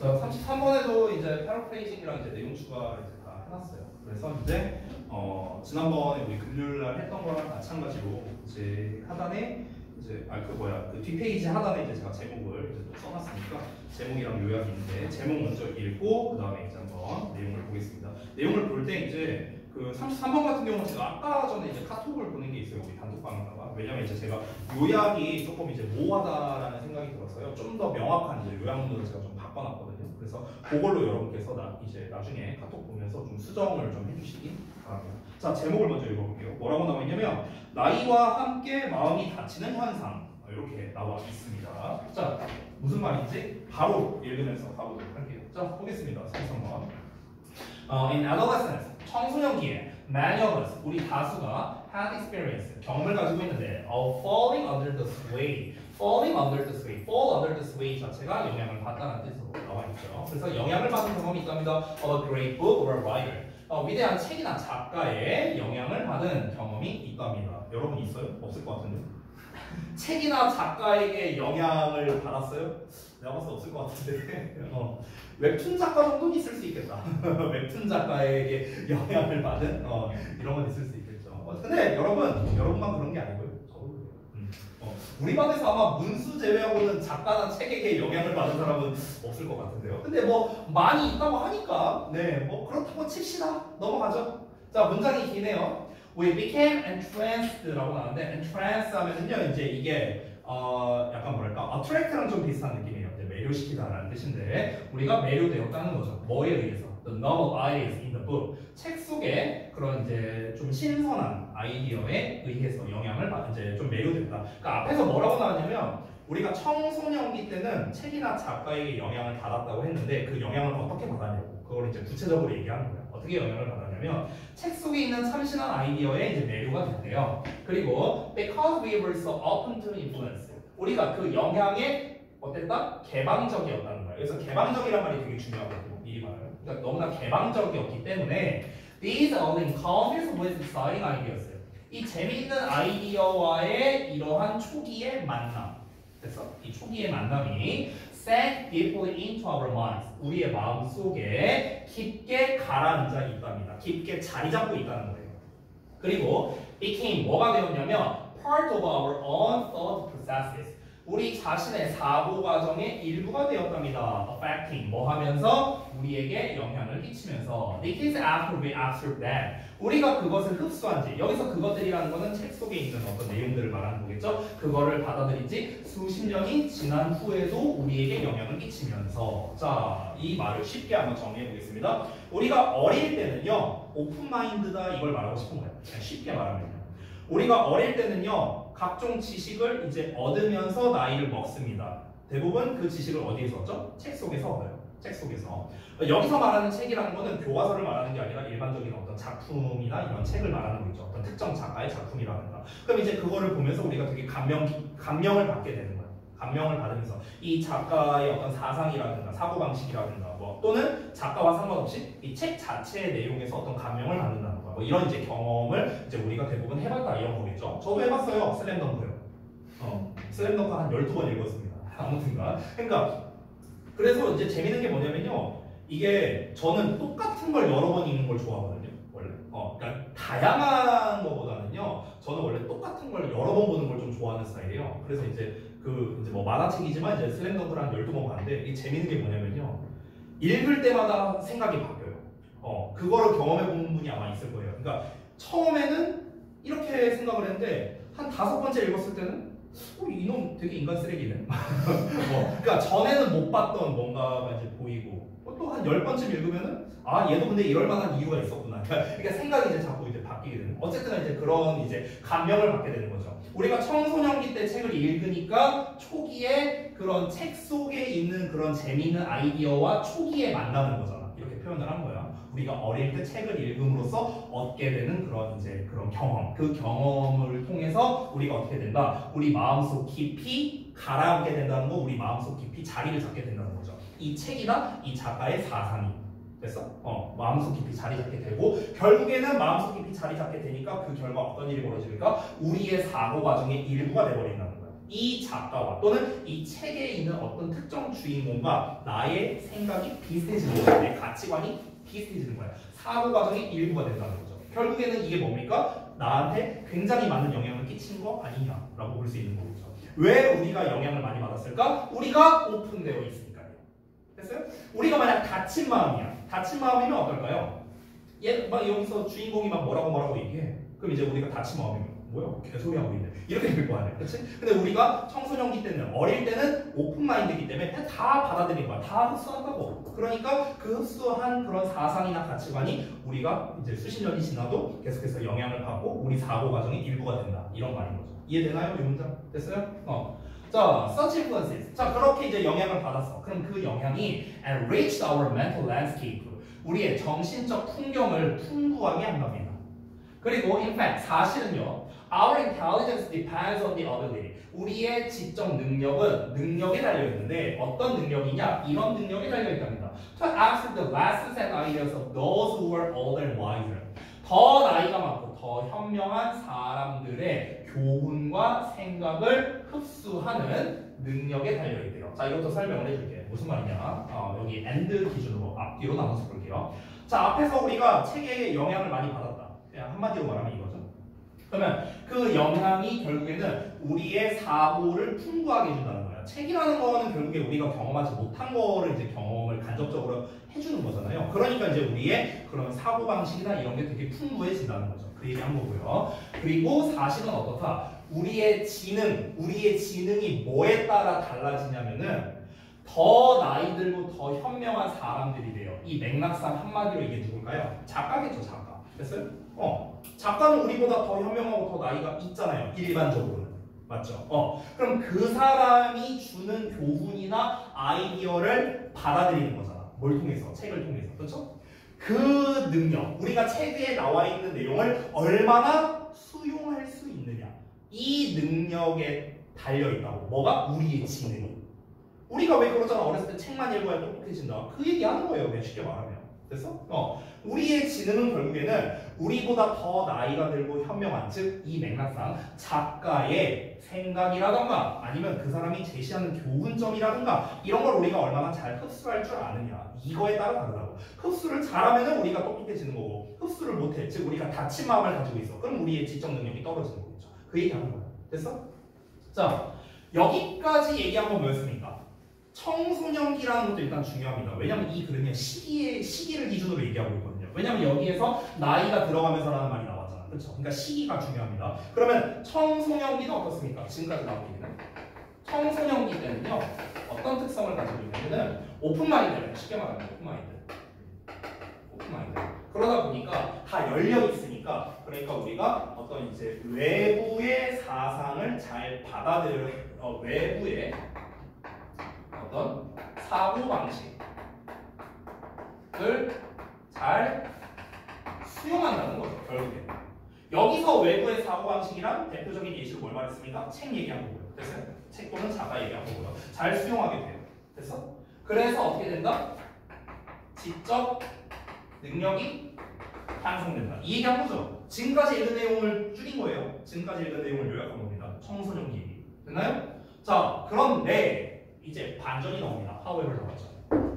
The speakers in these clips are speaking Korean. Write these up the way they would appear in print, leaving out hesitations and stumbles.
자, 33번에도 이제 패러프레이징이랑 이제 내용 추가 이제 다 해놨어요. 그래서 이제 지난번에 우리 금요일날 했던 거랑 마찬가지로 이제 하단에 이제 그 뒷페이지 하단에 이제 제가 제목을 이제 또 써놨으니까 제목이랑 요약이 있는데 제목 먼저 읽고 그 다음에 이제 한번 내용을 보겠습니다. 내용을 볼 때 이제 그 33번 같은 경우는 제가 아까 전에 이제 카톡을 보낸 게 있어요. 우리 단톡방에다가. 왜냐면 이제 제가 요약이 조금 이제 모호하다라는 생각이 들어서요. 좀 더 명확한 이제 요약문으로 제가 좀 바꿔놨거든요. 그래서 그걸로 여러분께서 이제 나중에 카톡 보면서 좀 수정을 좀 해주시기 바랍니다. 자, 제목을 먼저 읽어볼게요. 뭐라고 나와 있냐면 나이와 함께 마음이 다치는 현상 이렇게 나와 있습니다. 자, 무슨 말인지 바로 읽으면서 가보도록 할게요. 자, 보겠습니다. 33번. In adolescence, 청소년기에 many of us, 우리 다수가 had experience, 경험을 가지고 있는데 of falling under the sway, falling under the sway, fall under the sway 자체가 영향을 받다는 뜻으로 나와 있죠. 그래서 영향을 받은 경험이 있답니다. Of a great book or a writer. 위대한 책이나 작가의 영향을 받은 경험이 있답니다. 여러분 있어요? 없을 것 같은데. 책이나 작가에게 영향을 받았어요? 내가 봤을 때 없을 것 같은데. 웹툰 작가 정도는 있을 수 있겠다. 웹툰 작가에게 영향을 받은 이런 건 있을 수 있겠죠. 근데 여러분만 그런 게 아니고요. 저도 그래요. 우리 반에서 아마 문수 제외하고는 작가나 책에게 영향을 받은 사람은 없을 것 같은데요. 근데 뭐 많이 있다고 하니까 뭐 그렇다고 칩시다. 넘어가죠. 자, 문장이 기네요. We became entranced라고 나왔는데 entrance 하면은요 이제 이게 약간 뭐랄까 attract랑 좀 비슷한 느낌이에요. 이제 매료시키다라는 뜻인데 우리가 매료되었다는 거죠. 뭐에 의해서? The novel ideas in the book. 책 속에 그런 이제 좀 신선한 아이디어에 의해서 영향을 받 이제 좀 매료됐다. 그러니까 앞에서 뭐라고 나왔냐면 우리가 청소년기 때는 책이나 작가에게 영향을 받았다고 했는데 그 영향을 어떻게 받았냐고 그걸 이제 구체적으로 얘기하는 거예요. 어떻게 영향을 받았냐면 책 속에 있는 참신한 아이디어에 이제 매료가 됐대요. 그리고 because we were so open to influence, 우리가 그 영향에 어땠다? 개방적이었다는 거예요. 그래서 개방적이란 말이 되게 중요하거든요. 미리 말하면. 그러니까 너무나 개방적이었기 때문에 these early encounters with exciting ideas, 이 재미있는 아이디어와의 이러한 초기의 만남, 그래서 이 초기의 만남이 sank deeply into our minds, 우리의 마음 속에 깊게 가라앉아 있답니다. 깊게 자리 잡고 있다는 거예요. 그리고 became 뭐가 되었냐면 part of our own thought processes, 우리 자신의 사고 과정의 일부가 되었답니다. affecting 뭐 하면서 우리에게 영향을 끼치면서 decades after we absorb that, 우리가 그것을 흡수한 지, 여기서 그것들이라는 거는 책 속에 있는 어떤 내용들을 말하는 거겠죠. 그거를 받아들인 지 수십 년이 지난 후에도 우리에게 영향을 끼치면서, 자, 이 말을 쉽게 한번 정리해 보겠습니다. 우리가 어릴 때는요 오픈 마인드다 이걸 말하고 싶은 거예요. 그냥 쉽게 말하면요. 우리가 어릴 때는요 각종 지식을 이제 얻으면서 나이를 먹습니다. 대부분 그 지식을 어디에서 얻죠? 책 속에서 얻어요. 책 속에서. 여기서 말하는 책이라는 거는 교과서를 말하는 게 아니라 일반적인 어떤 작품이나 이런 책을 말하는 거죠. 어떤 특정 작가의 작품이라든가. 그럼 이제 그거를 보면서 우리가 되게 감명을 받게 되는 거예요. 감명을 받으면서 이 작가의 어떤 사상이라든가 사고방식이라든가 뭐 또는 작가와 상관없이 이 책 자체의 내용에서 어떤 감명을 받는다는 거야. 뭐 이런 이제 경험을 이제 우리가 대부분 해봤다 이런 거겠죠. 저도 해봤어요. 슬램덩크요. 슬램덩크 한 12번 읽었습니다. 아무튼가. 그러니까 그래서 이제 재밌는 게 뭐냐면요. 이게 저는 똑같은 걸 여러 번 읽는 걸 좋아하거든요. 원래. 그러니까 다양한 거보다는요. 저는 원래 똑같은 걸 여러 번 보는 걸 좀 좋아하는 스타일이에요. 그래서 이제 이제 뭐 만화책이지만 이제 슬램덩크를 한 12번 봤는데 이게 재밌는 게 뭐냐면요. 읽을 때마다 생각이 바뀌어요. 그거를 경험해 본 분이 아마 있을 거예요. 그러니까 처음에는 이렇게 생각을 했는데 한 5번째 읽었을 때는 이놈 되게 인간 쓰레기네. 그러니까 전에는 못 봤던 뭔가가 이제 보이고 또 한 10번쯤 읽으면은 얘도 근데 이럴 만한 이유가 있었구나. 그러니까 생각이 이제 자꾸 이제 바뀌게 되는. 어쨌든 이제 그런 이제 감명을 받게 되는 거죠. 우리가 청소년기 때 책을 읽으니까 초기에 그런 책 속에 있는 그런 재미있는 아이디어와 초기에 만나는 거잖아. 이렇게 표현을 한 거야. 우리가 어릴 때 책을 읽음으로써 얻게 되는 그런 이제 그런 경험, 그 경험을 통해서 우리가 어떻게 된다? 우리 마음속 깊이 가라앉게 된다는 거, 우리 마음속 깊이 자리를 잡게 된다는 거죠. 이 책이나 이 작가의 사상이. 됐어? 마음속 깊이 자리 잡게 되고 결국에는 마음속 깊이 자리 잡게 되니까 그 결과 어떤 일이 벌어집니까? 우리의 사고 과정의 일부가 돼버린다는 거야. 이 작가와 또는 이 책에 있는 어떤 특정 주인공과 나의 생각이 비슷해지는 거야. 내 가치관이 비슷해지는 거야. 사고 과정이 일부가 된다는 거죠. 결국에는 이게 뭡니까? 나한테 굉장히 많은 영향을 끼친 거 아니냐라고 볼 수 있는 거죠. 왜 우리가 영향을 많이 받았을까? 우리가 오픈되어 있으니까요. 됐어요? 우리가 만약 닫힌 마음이야. 닫힌 마음이면 어떨까요? 막 여기서 주인공이 막 뭐라고 얘기해. 그럼 이제 우리가 닫힌 마음이면 뭐야? 개소리 하고 있네. 이렇게 될 거 아니야. 그렇지? 근데 우리가 청소년기 때는 어릴 때는 오픈 마인드이기 때문에 그냥 다 받아들인 거야. 다 흡수한다고. 그러니까 그 흡수한 그런 사상이나 가치관이 우리가 이제 수십 년이 지나도 계속해서 영향을 받고 우리 사고 과정의 일부가 된다. 이런 말인 거죠. 이해되나요? 이 문장? 됐어요? 자, such influences. 자, 그렇게 이제 영향을 받았어. 그럼 그 영향이 enriched our mental landscape. 우리의 정신적 풍경을 풍부하게 한답니다. 그리고 in fact 사실은요. Our intelligence depends on the ability. 우리의 지적 능력은 능력에 달려있는데 어떤 능력이냐? 이런 능력에 달려있답니다. To accept the lessons and ideas of those who were older and wiser. 더 나이가 많고 더 현명한 사람들의 교훈과 생각을 흡수하는 능력에 달려있대요. 자, 이것도 설명을 해줄게. 무슨 말이냐? 여기 and 기준으로 앞뒤로 나눠서 볼게요. 자, 앞에서 우리가 책에 영향을 많이 받았다. 그냥 한마디로 말하면 이거죠. 그러면 그 영향이 결국에는 우리의 사고를 풍부하게 해준다는 거야. 책이라는 거는 결국에 우리가 경험하지 못한 거를 이제 경험을 간접적으로 해주는 거잖아요. 그러니까 이제 우리의 그런 사고방식이나 이런 게 되게 풍부해진다는 거죠. 그 얘기 한 거고요. 그리고 사실은 어떻다? 우리의 지능이 뭐에 따라 달라지냐면은 더 나이 들고 더 현명한 사람들이 돼요. 이 맥락상 한마디로 이게 누굴까요? 작가겠죠, 작가. 됐어요? 작가는 우리보다 더 현명하고 더 나이가 있잖아요. 일반적으로는. 맞죠? 그럼 그 사람이 주는 교훈이나 아이디어를 받아들이는 거잖아. 뭘 통해서? 책을 통해서. 그렇죠? 그 능력, 우리가 책에 나와 있는 내용을 얼마나 수용할 수 있느냐. 이 능력에 달려있다고. 뭐가? 우리의 지능이. 우리가 왜 그러잖아. 어렸을 때 책만 읽어야 똑똑해진다. 그 얘기하는 거예요. 그냥 쉽게 말하면. 됐어? 우리의 지능은 결국에는 우리보다 더 나이가 들고 현명한, 즉 이 맥락상 작가의 생각이라던가 아니면 그 사람이 제시하는 교훈점이라던가 이런 걸 우리가 얼마나 잘 흡수할 줄 아느냐, 이거에 따라 다르다고. 흡수를 잘하면 우리가 똑똑해지는 거고, 흡수를 못해, 즉 우리가 닫힌 마음을 가지고 있어. 그럼 우리의 지적 능력이 떨어지는 거겠죠. 그 얘기하는 거야. 됐어? 자, 여기까지 얘기한 건 뭐였습니까? 청소년기라는 것도 일단 중요합니다. 왜냐하면 이 글은요 시기를 기준으로 얘기하고 있거든요. 왜냐하면 여기에서 나이가 들어가면서라는 말이 나왔잖아, 그렇죠? 그러니까 시기가 중요합니다. 그러면 청소년기는 어떻습니까? 지금까지 나온 얘기는 청소년기 때는요 어떤 특성을 가지고 있냐면은 오픈 마인드예요. 쉽게 말하면 오픈 마인드. 그러다 보니까 다 열려 있으니까, 그러니까 우리가 어떤 이제 외부의 사상을 잘 외부의 어떤 사고 방식을 잘 수용한다는 거죠. 결국에 여기서 외부의 사고 방식이란 대표적인 예시로 뭘 말했습니까? 책 얘기한 거고요. 됐어요? 책 또는 작가 얘기한 거고요. 잘 수용하게 돼요. 됐어? 그래서 어떻게 된다? 지적 능력이 향상된다. 이 얘기한 거죠. 지금까지 읽은 내용을 줄인 거예요. 지금까지 읽은 내용을 요약한 겁니다. 청소년기 얘기. 됐나요? 자, 그런데 이제 반전이 나옵니다. however 나왔죠.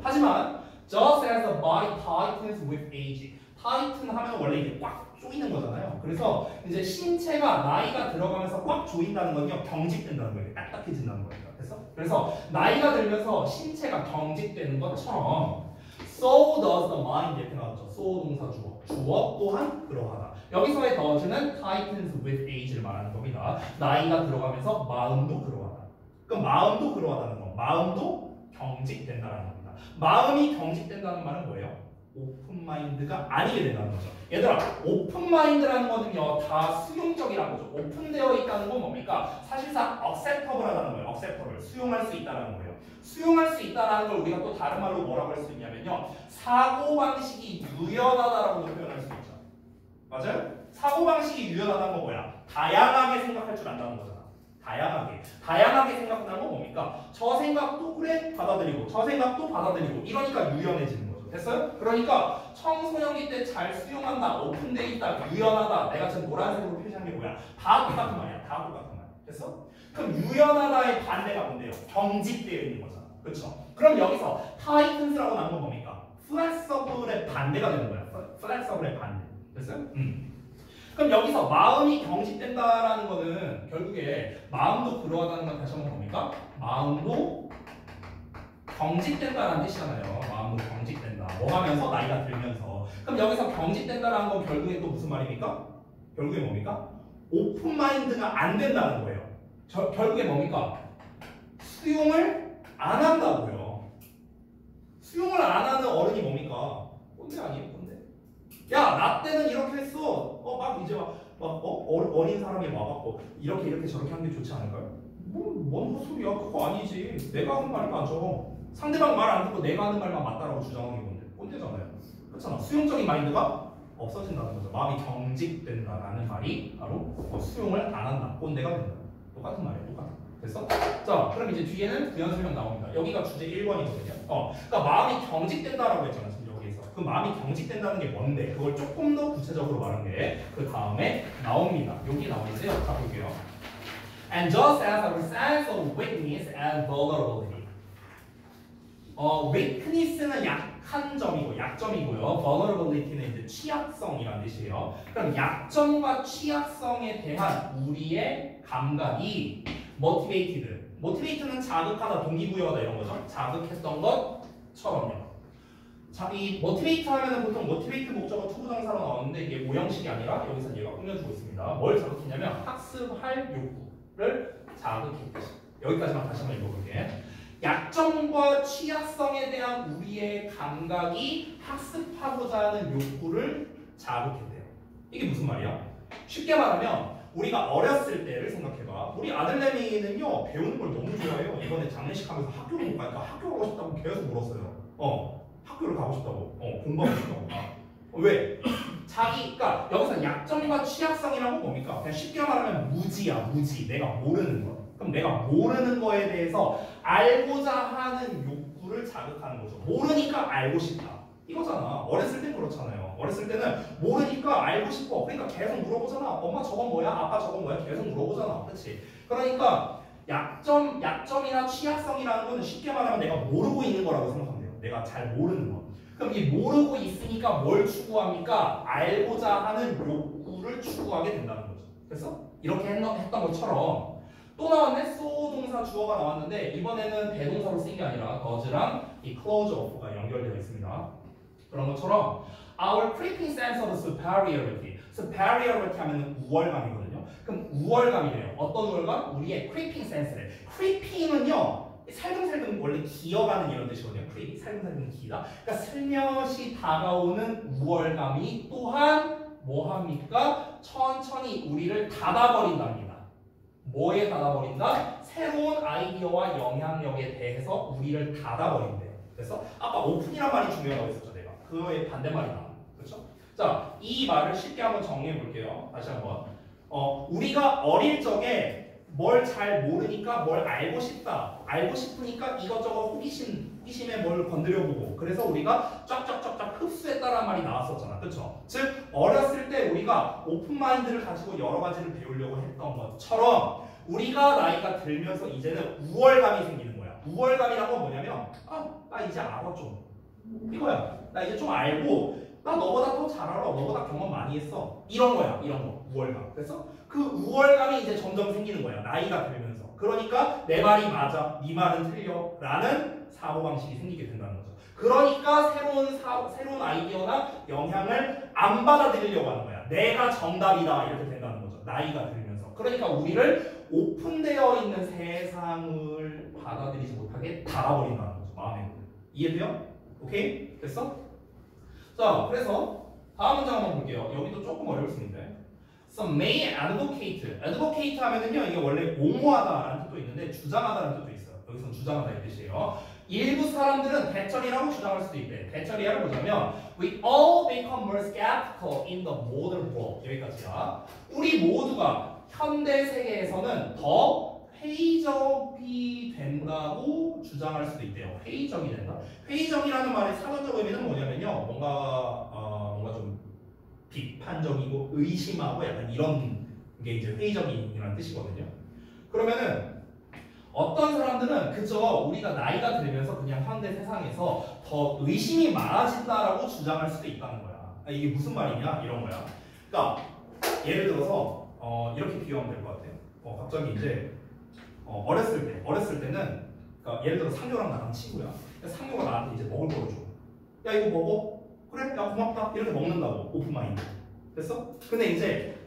하지만 just as the body tightens with age. tighten 하면 원래 이게 꽉 조이는 거잖아요. 그래서 이제 신체가 나이가 들어가면서 꽉 조인다는 건요 경직된다는 거예요. 딱딱해진다는 거예요. 그래서 나이가 들면서 신체가 경직되는 것처럼 so does the mind 이렇게 나왔죠. so 동사 주어 또한 그러하다. 여기서의 does는 tightens with age를 말하는 겁니다. 나이가 들어가면서 마음도 그러하다. 그럼 마음도 그러하다는 거. 마음도 경직된다는 겁니다. 마음이 경직된다는 말은 뭐예요? 오픈 마인드가 아니게 된다는 거죠. 얘들아, 오픈 마인드라는 거는요 다 수용적이라는 거죠. 오픈되어 있다는 건 뭡니까? 사실상 acceptable하다는 거예요. acceptable, 수용할 수 있다는 거예요. 수용할 수 있다는 걸 우리가 또 다른 말로 뭐라고 할 수 있냐면요 사고방식이 유연하다라고도 표현할 수 있죠. 맞아요? 사고방식이 유연하다는 건 뭐야? 다양하게 생각할 줄 안다는 거잖아. 다양하게 생각한다는 건 뭡니까? 저 생각도 그래 받아들이고 저 생각도 받아들이고 이러니까 유연해지는 거죠. 됐어요? 그러니까 청소년기 때 잘 수용한다, 오픈돼 있다, 유연하다, 내가 지금 노란색으로 표시한 게 뭐야? 다 똑같은 말이야. 다 똑같은 말. 됐어? 그럼 유연하다의 반대가 뭔데요? 경직되어 있는 거잖아. 그렇죠? 그럼 여기서 tightens라고 나온 건 뭡니까? flexible의 반대가 되는 거야. flexible의 반대. 됐어요? 그럼 여기서 마음이 경직된다라는 거는 결국에 마음도 그러하다는 건 다시 한번 뭡니까? 마음도 경직된다라는 뜻이잖아요. 마음도 경직된다. 뭐 하면서? 나이가 들면서. 그럼 여기서 경직된다라는 건 결국에 또 무슨 말입니까? 결국에 뭡니까? 오픈 마인드가 안 된다는 거예요. 결국에 뭡니까? 수용을 안 한다고요. 수용을 안 하는 어른이 뭡니까? 꼰대 아니에요, 꼰대? 야, 나 때는 이렇게 했어. 막 이제 어린 사람이 와갖고 이렇게 저렇게 하는 게 좋지 않을까요? 뭔 헛소리야? 그거 아니지. 내가 하는 말이 맞죠. 상대방 말 안 듣고 내가 하는 말만 맞다라고 주장하는 게 뭔데? 꼰대잖아요. 그렇잖아. 수용적인 마인드가 없어진다는 거죠. 마음이 경직된다라는 말이 바로 수용을 안 한다. 꼰대가 된다. 똑같은 말이에요. 똑같은. 됐어? 자, 그럼 이제 뒤에는 부연 설명 나옵니다. 여기가 주제 1번이거든요. 그러니까 마음이 경직된다라고 했잖아. 지금 여기에서. 그 마음이 경직된다는 게 뭔데? 그걸 조금 더 구체적으로 말한 게 그 다음에 나옵니다. 여기 나오는데요. 자, 볼게요. And just as our sense of weakness and vulnerability. weakness는 약한 점이고 약점이고요. vulnerability는 이제 취약성이라는 뜻이에요. 그럼 약점과 취약성에 대한 우리의 감각이 motivated는 자극하다, 동기부여하다 이런 거죠. 자극했던 것처럼요. 자, 이 motivate 하면은 보통 motivate 목적어 투부정사로 나오는데 이게 오형식이 아니라 여기서 얘가 꾸며주고 있습니다. 뭘 자극했냐면 학습할 욕구를 자극했듯이. 여기까지만 다시 한번 읽어볼게. 약점과 취약성에 대한 우리의 감각이 학습하고자 하는 욕구를 자극했대요. 이게 무슨 말이야? 쉽게 말하면 우리가 어렸을 때를 생각해봐. 우리 아들내미는요 배우는 걸 너무 좋아해요. 이번에 장례식 하면서 학교를 못 가니까 학교 가고 싶다고 계속 물었어요. 학교를 가고 싶다고. 공부하고 싶다고. 왜? 그러니까 여기서 약점과 취약성이라고 뭡니까? 그냥 쉽게 말하면 무지야, 무지. 내가 모르는 거. 그럼 내가 모르는 거에 대해서 알고자 하는 욕구를 자극하는 거죠. 모르니까 알고 싶다. 이거잖아. 어렸을 땐 그렇잖아요. 어렸을 때는 모르니까 알고 싶어. 그러니까 계속 물어보잖아. 엄마 저건 뭐야? 아빠 저건 뭐야? 계속 물어보잖아. 그렇지? 그러니까 약점이나 취약성이라는 거는 쉽게 말하면 내가 모르고 있는 거라고 생각하면 돼요. 내가 잘 모르는 거. 그럼 이 모르고 있으니까 뭘 추구합니까? 알고자 하는 욕구를 추구하게 된다는 거죠. 그래서 이렇게 했던 것처럼 또 나왔네. so 동사 주어가 나왔는데 이번에는 대동사로 쓴 게 아니라 does랑 이 clause of가 연결되어 있습니다. 그런 것처럼 our creeping sense of superiority 하면은 우월감이거든요. 그럼 우월감이래요. 어떤 우월감? 우리의 creeping sense래. creeping은요 살금살금 원래 기어가는 이런 뜻이거든요. creeping 살금살금 기다. 그러니까 슬며시 다가오는 우월감이 또한 뭐합니까? 천천히 우리를 닫아버린답니다. 뭐에 닫아버린다? 새로운 아이디어와 영향력에 대해서 우리를 닫아버린대요. 그래서 아까 오픈이란 말이 중요하다고 했었죠. 내가 그거의 반대말이 나와요. 그렇죠? 자, 이 말을 쉽게 한번 정리해 볼게요. 다시 한번 우리가 어릴 적에 뭘 잘 모르니까 뭘 알고 싶다. 알고 싶으니까 이것저것 호기심에 뭘 건드려보고 그래서 우리가 쫙쫙쫙쫙 흡수했다라는 말이 나왔었잖아. 그렇죠? 즉 어렸을 때 우리가 오픈마인드를 가지고 여러 가지를 배우려고 했던 것처럼 우리가 나이가 들면서 이제는 우월감이 생기는 거야. 우월감이란 건 뭐냐면 나 이제 알아 좀. 이거야. 나 이제 좀 알고 나 너보다 더 잘 알아. 너보다 경험 많이 했어. 이런 거야. 이런 거. 우월감. 그래서 그 우월감이 이제 점점 생기는 거야. 나이가 들면서. 그러니까 내 말이 맞아. 네 말은 틀려. 라는 사고방식이 생기게 된다는 거죠. 그러니까 새로운 아이디어나 영향을 안 받아들이려고 하는 거야. 내가 정답이다. 이렇게 된다는 거죠. 나이가 들면서. 그러니까 우리를 오픈되어 있는 세상을 받아들이지 못하게 닫아버린다는 거죠. 마음에. 이해돼요? 오케이? 됐어? 자, 그래서 다음 문장 한번 볼게요. 여기도 조금 어렵습니다. Some may advocate. advocate 하면은요, 이게 원래 옹호하다라는 뜻도 있는데 주장하다라는 뜻도 있어요. 여기서는 주장하다 이 뜻이에요. 일부 사람들은 대처리라고 주장할 수도 있대. 대처리를 보자면 We all become more skeptical in the modern world. 여기까지야. 우리 모두가 현대 세계에서는 더 회의적이 된다고 주장할 수도 있대요. 회의적이 된다. 회의적이라는 말의 사전적 의미는 뭐냐면요, 뭔가 좀 비판적이고 의심하고 약간 이런 게 이제 회의적이라는 뜻이거든요. 그러면은 어떤 사람들은 그저 우리가 나이가 들면서 그냥 현대 세상에서 더 의심이 많아진다라고 주장할 수도 있다는 거야. 이게 무슨 말이냐 이런 거야. 그러니까 예를 들어서 이렇게 비유하면 될 것 같아요. 갑자기 이제 어렸을 때는 그러니까 예를 들어 상교랑 나랑 친구야. 상교가 나한테 이제 먹을 거를 줘. 야 이거 먹어? 그래? 야 고맙다. 이렇게 먹는다고 오픈마인드. 됐어? 근데 이제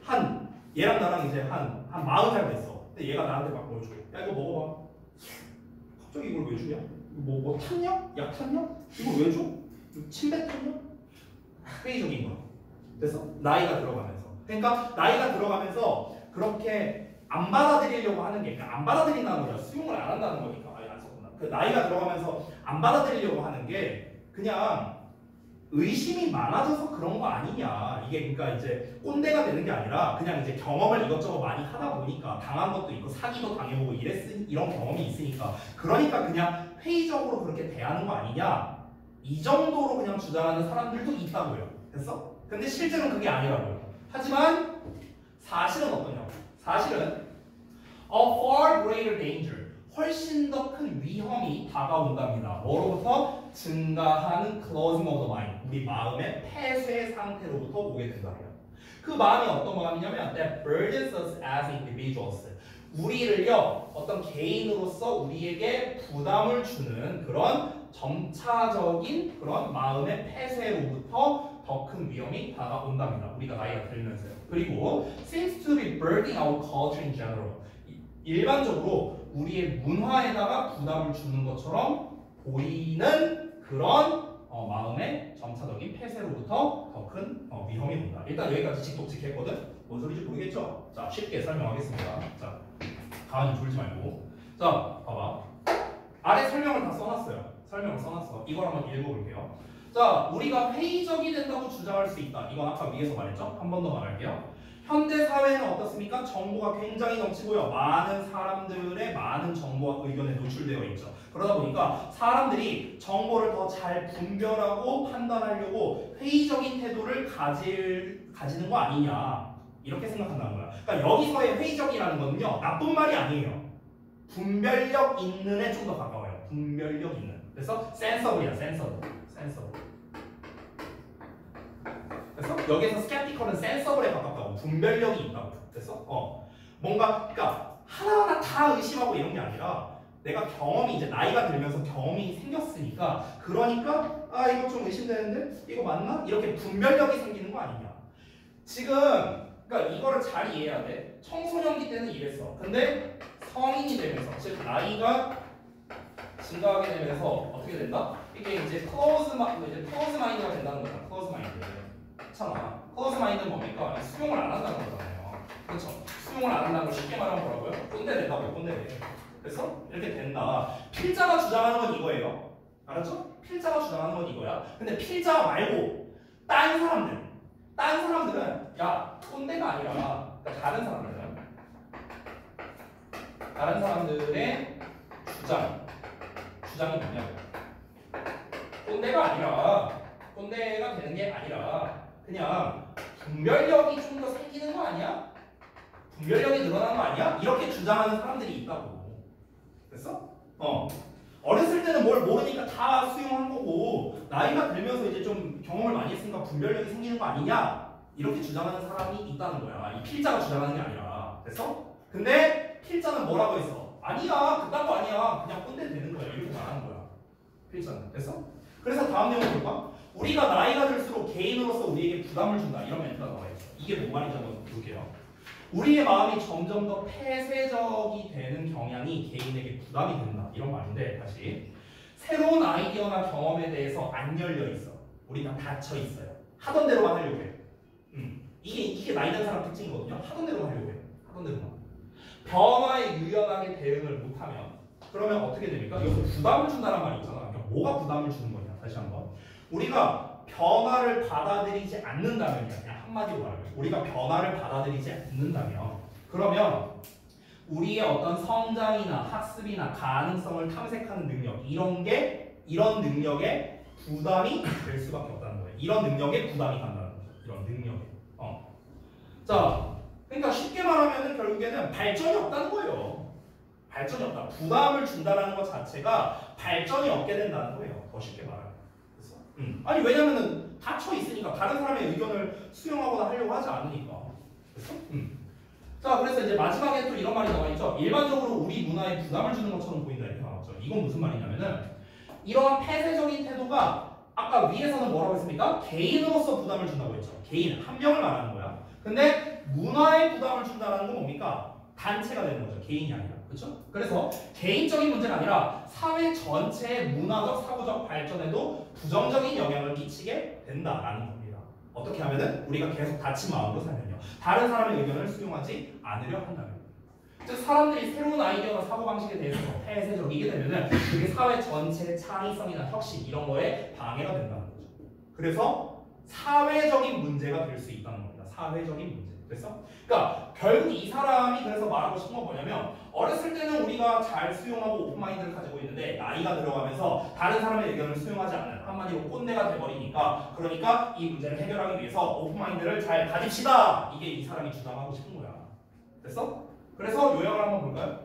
얘랑 나랑 이제 한 40살 됐어. 근데 얘가 나한테 막 뭘 줘. 야 이거 먹어봐. 갑자기 이걸 왜 주냐? 뭐 탔냐? 약 탔냐? 이걸 왜 줘? 침뱉 탔냐? 회의적인 거야. 됐어? 나이가 들어가면서. 그러니까 나이가 들어가면서 그렇게 안 받아들이려고 하는 게, 그러니까 안 받아들인다는 거야. 수용을 안 한다는 거니까. 아니 안 썼구나. 그 나이가 들어가면서 안 받아들이려고 하는 게 그냥 의심이 많아져서 그런 거 아니냐. 이게 그러니까 이제 꼰대가 되는 게 아니라 그냥 이제 경험을 이것저것 많이 하다 보니까 당한 것도 있고 사기도 당해보고 이런 경험이 있으니까 그러니까 그냥 회의적으로 그렇게 대하는 거 아니냐. 이 정도로 그냥 주장하는 사람들도 있다고요. 됐어? 근데 실제로는 그게 아니라고요. 하지만 사실은 어떠냐고. 사실은 a far greater danger. 훨씬 더 큰 위험이 다가온답니다. 뭐로부터? 증가하는 closing of the mind. 우리 마음의 폐쇄 상태로부터 오게 된다고요. 그 마음이 어떤 마음이냐면 that burdens us as individuals. 우리를요 어떤 개인으로서 우리에게 부담을 주는 그런 점차적인 그런 마음의 폐쇄로부터 더 큰 위험이 다가온답니다. 우리가 나이가 들면서요. 그리고 seems to be burdening our culture in general. 일반적으로 우리의 문화에다가 부담을 주는 것처럼 보이는 그런 마음의 점차적인 폐쇄로부터 더 큰 위험이 온다. 일단 여기까지 직독직했거든. 뭔 소리인지 모르겠죠? 자, 쉽게 설명하겠습니다. 자, 가만히 졸지 말고. 자, 봐봐. 아래 설명을 다 써놨어요. 설명을 써놨어. 이걸 한번 읽어볼게요. 자, 우리가 회의적이 된다고 주장할 수 있다. 이건 아까 위에서 말했죠? 한 번 더 말할게요. 현대 사회는 어떻습니까? 정보가 굉장히 넘치고요. 많은 사람들의 많은 정보와 의견에 노출되어 있죠. 그러다 보니까 사람들이 정보를 더 잘 분별하고 판단하려고 회의적인 태도를 가지는 거 아니냐. 이렇게 생각한다는 거야. 그러니까 여기서의 회의적이라는 거는요. 나쁜 말이 아니에요. 분별력 있는에 좀 더 가까워요. 분별력 있는. 그래서 sensible이야. sensible. 그래서 여기서 skeptical은 sensible에 가깝다고. 분별력이 있다고. 그래서 뭔가 그러니까 하나하나 다 의심하고 이런 게 아니라 내가 경험이 이제 나이가 들면서 경험이 생겼으니까 그러니까 이거 좀 의심되는데 이거 맞나? 이렇게 분별력이 생기는 거 아니냐. 지금 그러니까 이거를 잘 이해해야 돼. 청소년기 때는 이랬어. 근데 성인이 되면서 즉 나이가 증가하게 되면서 어떻게 된다? 이게 이제 클로즈 마인드가 된다는 거잖아. 클로즈 마인드. 그렇잖아. 클로즈 마인드는 뭡니까? 수용을 안 한다는 거잖아요. 그렇죠? 수용을 안 한다는 걸 쉽게 말하면 뭐라고요? 꼰대 된다고요. 꼰대 돼. 그래서 이렇게 된다. 필자가 주장하는 건 이거예요. 알았죠? 필자가 주장하는 건 이거야. 근데 필자 말고 다른 사람들은 야 꼰대가 아니라 그러니까 다른 사람들의 주장이 뭐냐고요. 꼰대가 되는 게 아니라 그냥 분별력이 좀 더 생기는 거 아니야? 분별력이 늘어나는 거 아니야? 이렇게 주장하는 사람들이 있다고. 됐어? 어렸을 때는 뭘 모르니까 다 수용한 거고 나이가 들면서 이제 좀 경험을 많이 했으니까 분별력이 생기는 거 아니냐? 이렇게 주장하는 사람이 있다는 거야. 이 필자가 주장하는 게 아니라. 됐어? 근데 필자는 뭐라고 했어? 아니야. 그딴 거 아니야. 그냥 꼰대 되는 거야. 이렇게 말하는 거야. 필자는. 됐어? 그래서 다음 내용 볼까? 우리가 나이가 들수록 개인으로서 우리에게 부담을 준다. 이런 멘트가 나와 있어. 이게 뭔 말인지 한번 볼게요. 우리의 마음이 점점 더 폐쇄적이 되는 경향이 개인에게 부담이 된다. 이런 말인데 다시 새로운 아이디어나 경험에 대해서 안 열려 있어. 우리가 닫혀 있어요. 하던 대로만 하려고 해. 이게 나이 든 사람 특징이거든요. 하던 대로만 하려고 해. 하던 대로만. 변화에 유연하게 대응을 못하면 그러면 어떻게 됩니까? 여기서 부담을 준다는 말이 있잖아. 그러니까 뭐가 부담을 주는 거냐? 다시 한번. 우리가 변화를 받아들이지 않는다면요. 그냥 한마디로 말하면 우리가 변화를 받아들이지 않는다면 그러면 우리의 어떤 성장이나 학습이나 가능성을 탐색하는 능력 이런 능력에 부담이 될 수밖에 없다는 거예요. 이런 능력에 부담이 간다는 거죠. 이런 능력에. 자, 그러니까 쉽게 말하면 결국에는 발전이 없다는 거예요. 발전이 없다. 부담을 준다라는 것 자체가 발전이 없게 된다는 거예요. 더 쉽게 말하면. 그래서 아니 왜냐면은 닫혀 있으니까 다른 사람의 의견을 수용하거나 하려고 하지 않으니까. 그래서 자, 그래서 이제 마지막에 또 이런 말이 나와 있죠. 일반적으로 우리 문화에 부담을 주는 것처럼 보인다 이렇게 나왔죠. 이건 무슨 말이냐면은 이러한 폐쇄적인 태도가 아까 위에서는 뭐라고 했습니까? 개인으로서 부담을 준다고 했죠. 개인 한 명을 말하는 거야. 근데 문화에 부담을 준다는 건 뭡니까? 단체가 되는 거죠. 개인이 아니라. 그렇죠? 그래서 개인적인 문제가 아니라 사회 전체의 문화적 사고적 발전에도 부정적인 영향을 끼치게 된다라는 겁니다. 어떻게 하면은 우리가 계속 닫힌 마음으로 살면요. 다른 사람의 의견을 수용하지 않으려 한다면. 즉 사람들이 새로운 아이디어나 사고방식에 대해서 폐쇄적이게 되면은 그게 사회 전체의 창의성이나 혁신 이런 거에 방해가 된다는 거죠. 그래서 사회적인 문제가 될 수 있다는 겁니다. 사회적인 문제. 됐어? 그러니까 결국 이 사람이 그래서 말하고 싶은 건 뭐냐면 어렸을 때는 우리가 잘 수용하고 오픈마인드를 가지고 있는데 나이가 들어가면서 다른 사람의 의견을 수용하지 않는 한마디로 꼰대가 돼버리니까 그러니까 이 문제를 해결하기 위해서 오픈마인드를 잘 가집시다. 이게 이 사람이 주장하고 싶은 거야. 됐어? 그래서 요약을 한번 볼까요?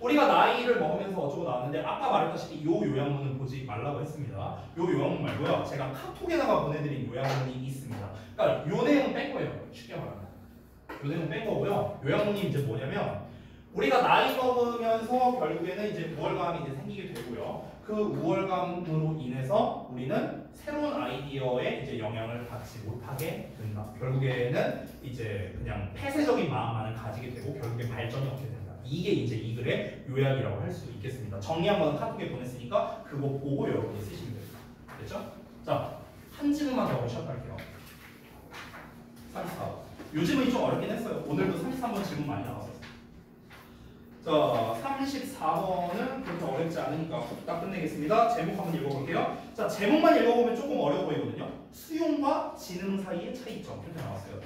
우리가 나이를 먹으면서 어쩌고 나왔는데 아까 말했다시피 이 요약문은 보지 말라고 했습니다. 이 요약문 말고요. 제가 카톡에다가 보내드린 요약문이 있습니다. 그러니까 요 내용은 뺀 거예요. 쉽게 말하면. 요 내용 뺀 거고요. 요약문이 이제 뭐냐면 우리가 나이 먹으면서 결국에는 이제 우월감이 이제 생기게 되고요. 그 우월감으로 인해서 우리는 새로운 아이디어에 이제 영향을 받지 못하게 된다. 결국에는 이제 그냥 폐쇄적인 마음만을 가지게 되고 결국에 발전이 없게 된다. 이게 이제 이 글의 요약이라고 할 수 있겠습니다. 정리한 거는 카톡에 보냈으니까 그거 보고 여러분이 쓰시면 됩니다. 됐죠? 자, 한 질문만 더 시작할게요. 34. 요즘은 좀 어렵긴 했어요. 오늘도 33번 질문 많이 나왔어요. 자, 34번은 그렇게 어렵지 않으니까 딱 끝내겠습니다. 제목 한번 읽어볼게요. 자, 제목만 읽어보면 조금 어려워 보이거든요. 수용과 지능 사이의 차이점 이렇게 나왔어요.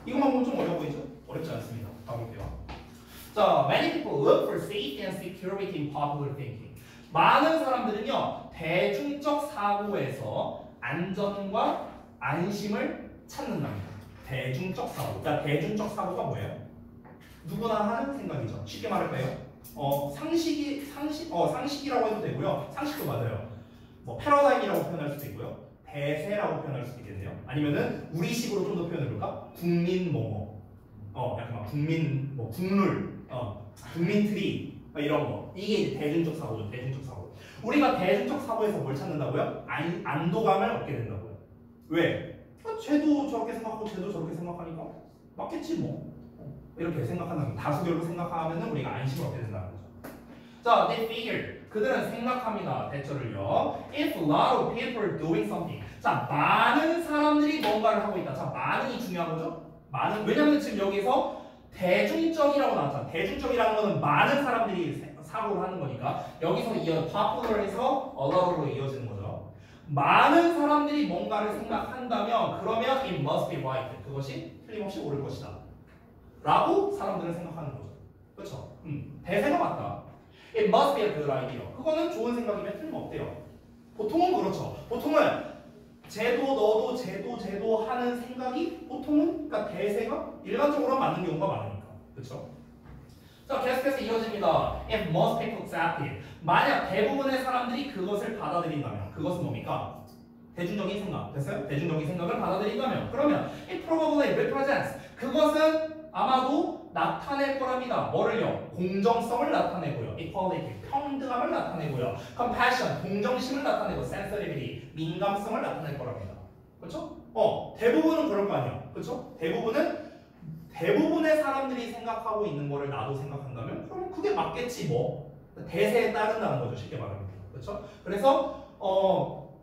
이것만 보면 좀 어려워 보이죠? 어렵지 않습니다. 가볼게요. 자, many people look for safety and security in popular thinking. 많은 사람들은요, 대중적 사고에서 안전과 안심을 찾는답니다. 대중적 사고. 그러니까 대중적 사고가 뭐예요? 누구나 하는 생각이죠. 쉽게 말할까요? 상식이라고 해도 되고요. 상식도 맞아요. 뭐 패러다임이라고 표현할 수도 있고요. 대세라고 표현할 수도 있겠네요. 아니면은 우리식으로 좀 더 표현해볼까? 국민 뭐뭐. 약간 막 국민 뭐 국룰, 국민 트리 이런 거. 이게 이제 대중적 사고죠. 대중적 사고. 우리가 대중적 사고에서 뭘 찾는다고요? 안도감을 얻게 된다고요. 왜? 쟤도 저렇게 생각하고 쟤도 저렇게 생각하니까 맞겠지 뭐. 이렇게 생각한다면 다수결로 생각하면은 우리가 안심을 얻게 된다는 거죠. 자, they figure. 그들은 생각합니다. 대처를요. If a lot of people are doing something. 자, 많은 사람들이 뭔가를 하고 있다. 자, 많은이 중요한 거죠. 많은. 왜냐면 지금 여기서 대중적이라고 나왔잖아. 대중적이라는 거는 많은 사람들이 사고를 하는 거니까 여기서 이어 popular에서 a lot로 이어지는 거죠. 많은 사람들이 뭔가를 생각한다면 그러면 it must be right. 그것이 틀림없이 옳을 것이다. 라고 사람들은 생각하는 거죠. 그렇죠? 대세가 맞다. It must be a good idea. 그거는 좋은 생각이면 틀림없대요. 보통은 그렇죠. 보통은 쟤도 너도 쟤도 하는 생각이 보통은 그러니까 대세가 일반적으로 맞는 경우가 많으니까. 그렇죠? 자, 계속해서 이어집니다. If most people accept it. 만약 대부분의 사람들이 그것을 받아들인다면 그것은 뭡니까? 대중적인 생각. 됐어요? 대중적인 생각을 받아들인다면 그러면 it probably represents. 그것은 아마도 나타낼 거랍니다. 뭐를요? 공정성을 나타내고요. equality, 평등함을 나타내고요. compassion, 동정심을 나타내고 sensitivity, 민감성을 나타낼 거랍니다. 그렇죠? 대부분은 그럴 거 아니에요. 그렇죠? 대부분의 사람들이 생각하고 있는 거를 나도 생각한다면 그럼 그게 맞겠지 뭐. 대세에 따른다는 거죠. 쉽게 말하면. 그렇죠? 그래서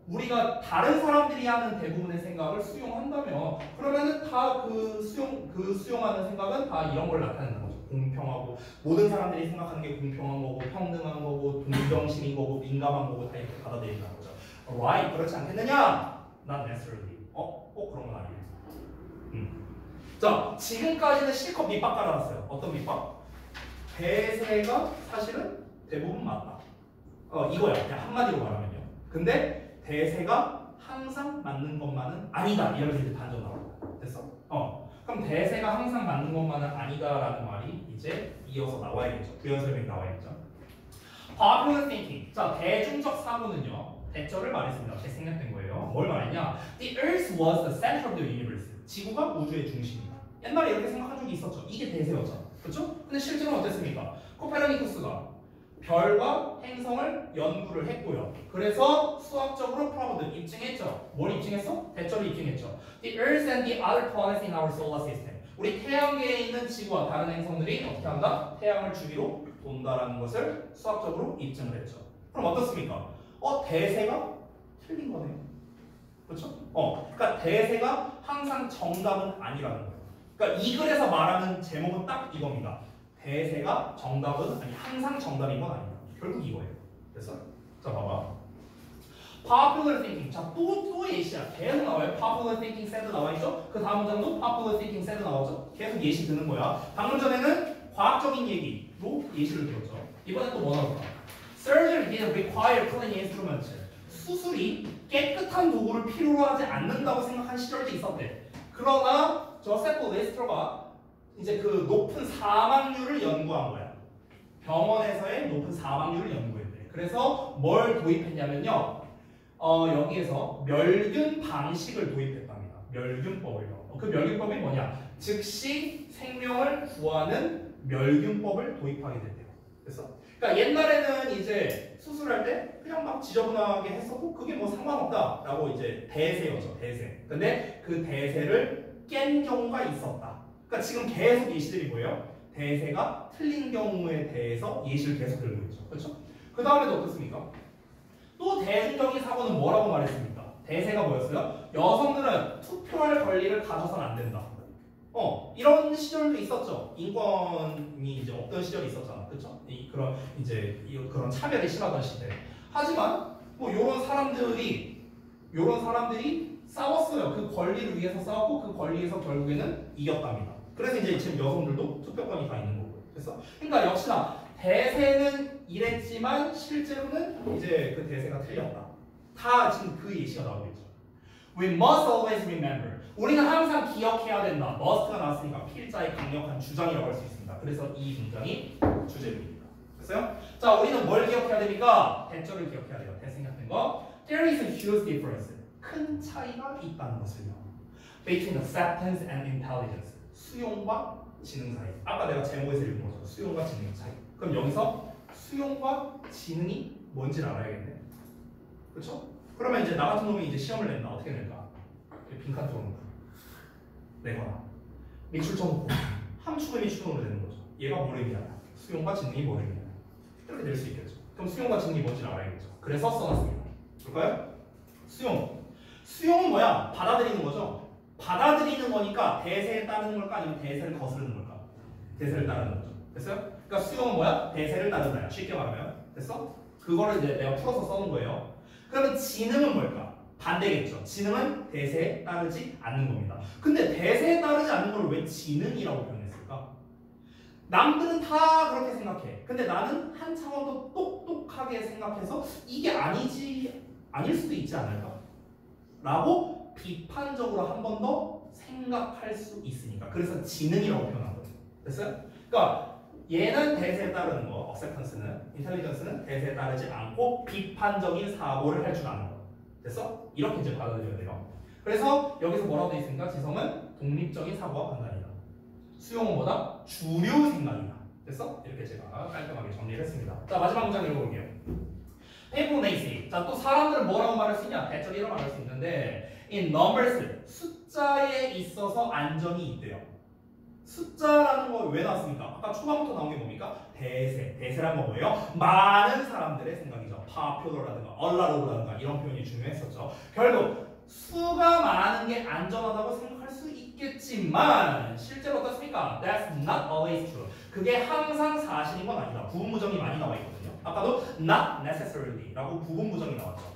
우리가 다른 사람들이 하는 대부분의 생각을 수용한다면 그러면은 다 수용하는 생각은 다 이런 걸 나타내는 거죠. 공평하고 모든 사람들이 생각하는 게 공평한 거고 평등한 거고 동정심인 거고 민감한 거고 다 이렇게 받아들인다는 거죠. Right? 그렇지 않겠느냐? Not necessarily. 꼭 그런 건 아니에요. 자, 지금까지는 실컷 밑밥 깔아놨어요. 어떤 밑밥? 대세가 사실은 대부분 맞다. 이거야. 그냥 한마디로 말하면요. 근데 대세가 항상 맞는 것만은 아니다. 이렇게 이제 단정 나옵니다. 됐어? 그럼 대세가 항상 맞는 것만은 아니다라는 말이 이제 이어서 나와야겠죠. 부연 설명이 나와야겠죠. Popular thinking. 자, 대중적 사고는요. 대절을 말했습니다. 재생략된 거예요. 뭘 말했냐? The Earth was the center of the universe. 지구가 우주의 중심이다. 옛날에 이렇게 생각한 적이 있었죠. 이게 대세였잖아. 그렇죠? 근데 실제로는 어땠습니까? 코페르니쿠스가 별과 행성을 연구를 했고요. 그래서 수학적으로 프로브드 입증했죠. 뭘 입증했어? 대절을 입증했죠. The Earth and the other planets in our solar system. 우리 태양계에 있는 지구와 다른 행성들이 어떻게 한다? 태양을 주위로 돈다라는 것을 수학적으로 입증을 했죠. 그럼 어떻습니까? 대세가 틀린 거네요. 그렇죠? 그러니까 대세가 항상 정답은 아니라는 거예요. 그러니까 이 글에서 말하는 제목은 딱 이겁니다. 대세가 정답은 아니 항상 정답인 건 아니다. 결국 이거예요. 됐어? 자 봐봐. Popular thinking. 자 또 예시야. 계속 나와요. Popular thinking said 나와 있죠. 그 다음 문장도 Popular thinking said 나오죠. 계속 예시 드는 거야. 방금 전에는 과학적인 얘기로 예시를 들었죠. 이번엔 또 뭐 나올까? Surgery didn't require clean instruments. 수술이 깨끗한 도구를 필요로 하지 않는다고 생각한 시절도 있었대. 그러나 조세프 레스트로가 이제 그 높은 사망률을 연구한 거야. 병원에서의 높은 사망률을 연구했대. 그래서 뭘 도입했냐면요. 여기에서 멸균 방식을 도입했답니다. 멸균법을요. 그 멸균법이 뭐냐? 즉시 생명을 구하는 멸균법을 도입하게 됐대요. 그래서 그러니까 옛날에는 이제 수술할 때 그냥 막 지저분하게 했었고 그게 뭐 상관없다라고 이제 대세였죠. 대세. 근데 그 대세를 깬 경우가 있었다. 그러니까 지금 계속 예시들이 뭐예요? 대세가 틀린 경우에 대해서 예시를 계속 들고 있죠. 그렇죠? 그 다음에도 어떻습니까? 또 대중적인 사고는 뭐라고 말했습니까? 대세가 뭐였어요? 여성들은 투표할 권리를 가져서는 안 된다. 이런 시절도 있었죠. 인권이 이제 없던 시절이 있었잖아. 그렇죠? 그런 차별이 심하던 시대. 하지만 뭐 요런 사람들이 싸웠어요. 그 권리를 위해서 싸웠고 그 권리에서 결국에는 이겼답니다. 그래서 이제 지금 여성들도 투표권이 다 있는 거고. 그래서 그러니까 역시나 대세는 이랬지만 실제로는 이제 그 대세가 틀렸다. 다 지금 그 예시가 나오고 있죠. We must always remember. 우리는 항상 기억해야 된다. must가 나왔으니까 필자의 강력한 주장이라고 할 수 있습니다. 그래서 이 문장이 주제입니다. 됐어요? 자, 우리는 뭘 기억해야 됩니까? 대절을 기억해야 돼요. 대생략된 거. There is a huge difference. 큰 차이가 있다는 것을요. Between acceptance and intelligence. 수용과 지능 사이. 아까 내가 제목에서 읽은 거죠. 수용과 지능 차이. 그럼 여기서 수용과 지능이 뭔지를 알아야겠네. 그렇죠? 그러면 이제 나 같은 놈이 이제 시험을 낸다. 어떻게 낼까? 빈칸 쪽으로 내거나 밑줄쳐 놓고 함축의 밑줄으로 내는 거죠. 얘가 뭘 의미하냐? 수용과 지능이 뭘 의미하냐? 이렇게 낼 수 있겠죠. 그럼 수용과 지능이 뭔지를 알아야겠죠. 그래서 써놨습니다. 볼까요? 수용은 뭐야? 받아들이는 거죠. 받아들이는 거니까 대세에 따르는 걸까 아니면 대세를 거스르는 걸까? 대세를 따르는 거죠. 됐어요? 그러니까 수용은 뭐야? 대세를 따른다야. 쉽게 말하면. 됐어? 그거를 이제 내가 풀어서 써놓은 거예요. 그러면 지능은 뭘까? 반대겠죠. 지능은 대세에 따르지 않는 겁니다. 근데 대세에 따르지 않는 걸 왜 지능이라고 표현했을까? 남들은 다 그렇게 생각해. 근데 나는 한 차원 더 똑똑하게 생각해서 이게 아닐 수도 있지 않을까? 라고 비판적으로 한 번 더 생각할 수 있으니까. 그래서 지능이라고 표현한 거예요. 됐어요? 그러니까 얘는 대세에 따르는 거, acceptance는, intelligence는 대세에 따르지 않고 비판적인 사고를 할 줄 아는 거. 됐어? 이렇게 이제 받아들여야 돼요. 그래서 여기서 뭐라고 되어 있습니까? 지성은 독립적인 사고와 판단이다. 수용은 뭐다? 주류 생각이다. 됐어? 이렇게 제가 깔끔하게 정리를 했습니다. 자, 마지막 문장 읽어볼게요. People may say. 자, 또 사람들은 뭐라고 말할 수 있냐? 대절이라고 말할 수 있는데 in numbers, 숫자에 있어서 안정이 있대요. 숫자라는 거 왜 나왔습니까? 아까 초반부터 나온 게 뭡니까? 대세란 거 뭐예요? 많은 사람들의 생각이죠. popular라든가 allar라든가 이런 표현이 중요했었죠. 결국 수가 많은 게 안전하다고 생각할 수 있겠지만 실제로 어떻습니까? That's not always true. 그게 항상 사실인 건 아니다. 부분부정이 많이 나와 있거든요. 아까도 not necessarily라고 부분부정이 나왔죠.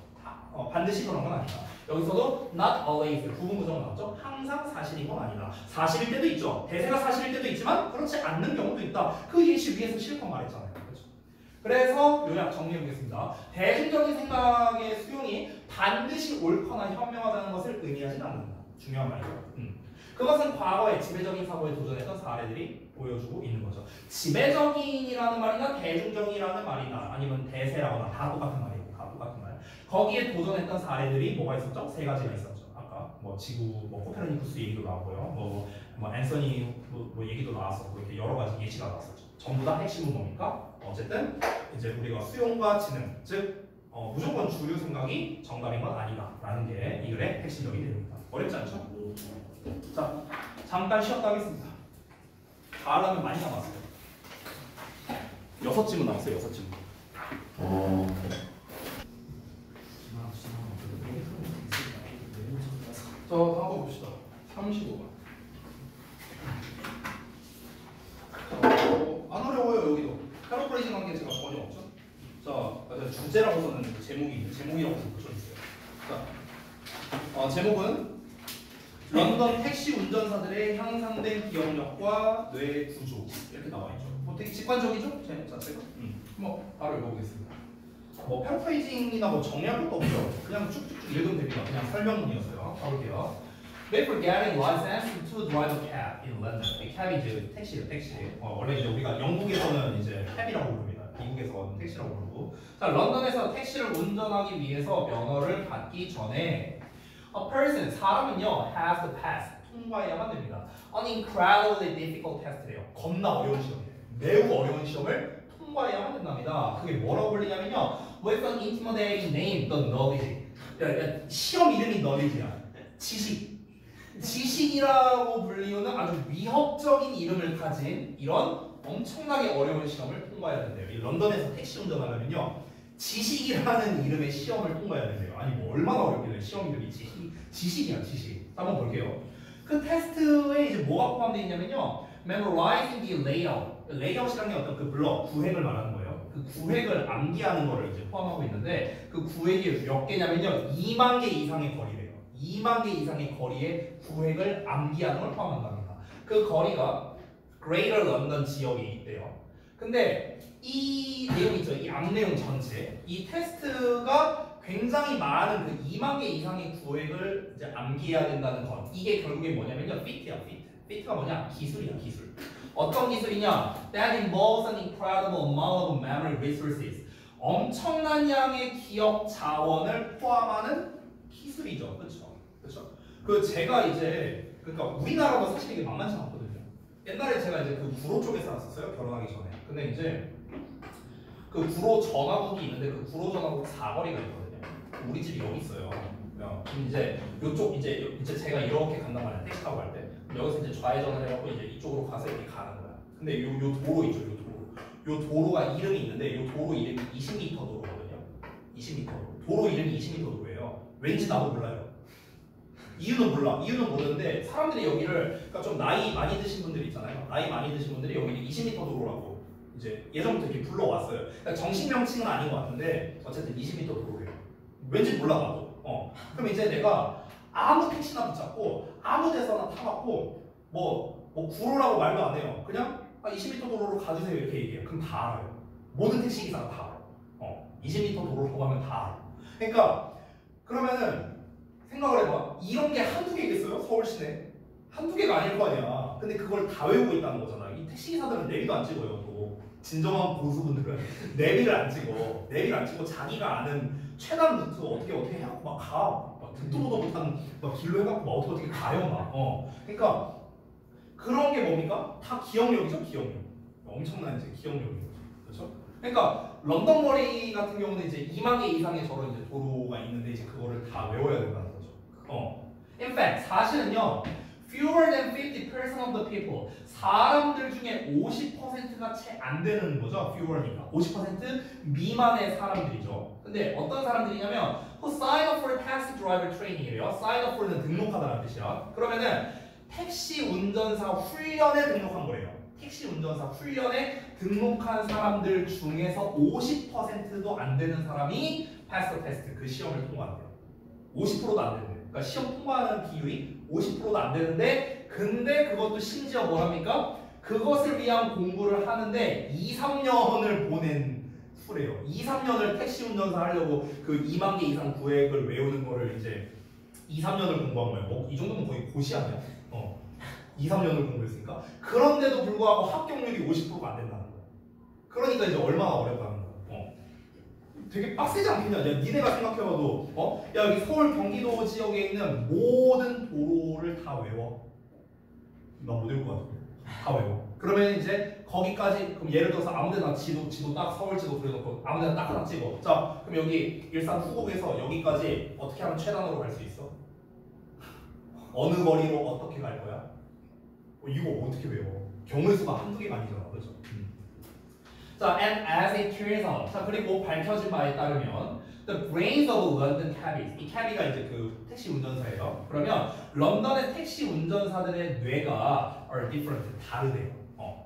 반드시 그런 건 아니다. 여기서도 not always 부분부정 나왔죠. 항상 사실인 건 아니다. 사실일 때도 있죠. 대세가 사실일 때도 있지만 그렇지 않는 경우도 있다. 그 예시 위에서 실컷 말했잖아요. 그렇죠? 그래서 요약 정리해 보겠습니다. 대중적인 생각의 수용이 반드시 옳거나 현명하다는 것을 의미하지는 않는다. 중요한 말이죠. 그것은 과거에 지배적인 사고에 도전했던 사례들이 보여주고 있는 거죠. 지배적인이라는 말이나 대중적이라는 말이나 아니면 대세라거나 다 똑같은 말이고 다 똑같은 말. 거기에 도전했던 사례들이 뭐가 있었죠? 세 가지가 있었죠. 아까 뭐 지구, 뭐 코페르니쿠스 얘기도 나오고요. 뭐 앤서니 뭐 얘기도 나왔었고 이렇게 여러 가지 예시가 나왔었죠. 전부 다 핵심은 뭡니까? 어쨌든 이제 우리가 수용과 지능, 즉 무조건 주류 생각이 정답인 건 아니다라는 게 이 글의 핵심적인 내용입니다. 어렵지 않죠? 자, 잠깐 쉬었다 하겠습니다. 다 하려면 많이 남았어요. 6질문 남았어요. 6질문. 자, 한번 봅시다. 35번. 안 어려워요. 여기도. 패러프레이징 한 게 제가 전혀 없죠. 자, 주제라고 써는 제목이라고 붙여있어요. 자, 제목은 런던 택시 운전사들의 향상된 기억력과 뇌 구조 이렇게 나와 있죠. 뭐 되게 직관적이죠? 제목 자체가. 뭐 바로 읽어보겠습니다. 뭐 패러프레이징이나 뭐 정리할 것도 없죠. 그냥 쭉쭉쭉 읽으면 됩니다. 그냥 설명문이었어요. 가볼게요. They were getting licensed to drive a cab in London. 이 cab이죠. 택시예요, 택시. 원래 이제 우리가 영국에서는 이제 cab이라고 부릅니다. 미국에서는 택시라고 부르고. 자, 런던에서 택시를 운전하기 위해서 면허를 받기 전에 a person, 사람은요, has to pass, 통과해야만 됩니다. An incredibly difficult test래요. 겁나 어려운 시험이에요. 매우 어려운 시험을 통과해야만 된답니다. 그게 뭐라고 불리냐면요, with an intimidating name, the knowledge. 그러니까 시험 이름이 knowledge야. 지식이라고 불리우는 아주 위협적인 이름을 가진 이런 엄청나게 어려운 시험을 통과해야 된대요. 이 런던에서 택시 운전하려면요, 지식이라는 이름의 시험을 통과해야 된대요. 아니 뭐 얼마나 어렵길래 시험 이름이 지식이야, 지식. 한번 볼게요. 그 테스트에 이제 뭐가 포함되어 있냐면요, memorizing the layout. 레이아웃이라는 게 어떤 그 블럭, 구획을 말하는 거예요. 그 구획을 암기하는 거를 이제 포함하고 있는데 그 구획이 몇 개냐면요, 2만 개 이상의 거리래요. 2만 개 이상의 거리의 구획을 암기하는 걸 포함한답니다. 그 거리가 Greater London 지역에 있대요. 근데 이 내용 있죠, 이 앞 내용 전체, 이 테스트가 굉장히 많은 그 2만 개 이상의 구획을 이제 암기해야 된다는 것. 이게 결국에 뭐냐면요, fit야, fit. fit가 뭐냐? 기술이야, 기술. 어떤 기술이냐? That involves an incredible amount of memory resources. 엄청난 양의 기억 자원을 포함하는 기술이죠, 그렇죠? 그렇죠? 그 제가 이제 그러니까 우리나라도 사실 이게 만만치 않거든요. 옛날에 제가 이제 그 구로 쪽에 살았었어요, 결혼하기 전에. 근데 이제 그 구로 전화국이 있는데 그 구로 전화국 사거리가 있거든요. 우리 집이 여기 있어요. 그럼 이제 이쪽 이제 제가 이렇게 간단 말이야, 택시 타고 갈 때. 여기서 이제 좌회전을 해갖고 이제 이쪽으로 가서 이렇게 가는 거야. 근데 요 도로 있죠, 요 도로. 요 도로가 이름이 있는데 요 도로 이름이 20m 도로거든요. 20m. 도로 이름이 20m 도로예요. 왠지 나도 몰라요. 이유는 몰라. 이유는 모르는데 사람들이 여기를, 그러니까 좀 나이 많이 드신 분들 있잖아요. 나이 많이 드신 분들이 여기를 20m 도로라고 이제 예전부터 이렇게 불러왔어요. 그러니까 정식 명칭은 아닌 것 같은데 어쨌든 20m 도로예요. 왠지 몰라 나도. 그럼 이제 내가 아무 택시나 붙잡고 아무 데서나 타갖고 뭐 구로라고 말도 안 해요. 그냥 20m 도로로 가주세요 이렇게 얘기해요. 그럼 다 알아요. 모든 택시 기사가 다 알아요. 20m 도로라고 하면 다 알아요. 그러니까 그러면은 생각을 해봐. 이런 게 한두 개겠어요? 서울 시내 한두 개가 아닐 거 아니야. 근데 그걸 다 외우고 있다는 거잖아. 이 택시 기사들은 내비도 안 찍어요. 또 진정한 고수분들은 내비를 안 찍고 자기가 아는 최단 루트 어떻게 해갖고 막 가. 듣도 보도 못한 막 길로 해갖고 막 어떻게 가요 막. 그러니까 그런 게 뭡니까? 다 기억력이죠, 기억력. 엄청난 이제 기억력인 거죠, 그렇죠? 그러니까 런던 거리 같은 경우는 이제 2만 개 이상의 저런 이제 도로가 있는데 이제 그거를 다 외워야 된다는 거죠. In fact, 사실은요, fewer than 50% of the people, 사람들 중에 50%가 채 안 되는 거죠. fewer니까 50% 미만의 사람들이죠. 근데 어떤 사람들이냐면 who sign up for taxi driver training이래요. sign up for는 등록하다는 뜻이야. 그러면은 택시 운전사 훈련에 등록한 거예요. 택시 운전사 훈련에 등록한 사람들 중에서 50%도 안 되는 사람이 pass the test, 그 시험을 통과한대요. 50%도 안 된대요. 그러니까 시험 통과하는 비율이 50%도 안 되는데, 근데 그것도 심지어 뭐랍니까? 그것을 위한 공부를 하는데 2, 3년을 보낸 후래요. 2, 3년을 택시 운전사 하려고 그 2만 개 이상 구획을 외우는 거를 이제 2, 3년을 공부한 거예요. 이 정도면 거의 고시 아니야? 2, 3년을 공부했으니까. 그런데도 불구하고 합격률이 50%가 안 된다는 거야. 그러니까 이제 얼마나 어렵다는 거야. 되게 빡세지 않겠냐? 야, 니네가 생각해봐도 야, 여기 서울 경기도 지역에 있는 모든 도로를 다 외워. 나 못 외울 것 같은데. 다 외워. 그러면 이제 거기까지, 그럼 예를 들어서 아무데나 지도 딱 서울 지도 그려놓고 아무데나 딱 하나 찍어. 자, 그럼 여기 일산 후곡에서 여기까지 어떻게 하면 최단으로 갈 수 있어? 어느 거리로 어떻게 갈 거야? 이거 어떻게 외워? 경우의 수가 한두 개가 아니잖아, 그렇죠? 자, and as it turns out, 자 그리고 밝혀진 바에 따르면 the brains of London cabbies, 이 cabby가 이제 그 택시 운전사예요. 그러면 런던의 택시 운전사들의 뇌가 are different, 다르대요.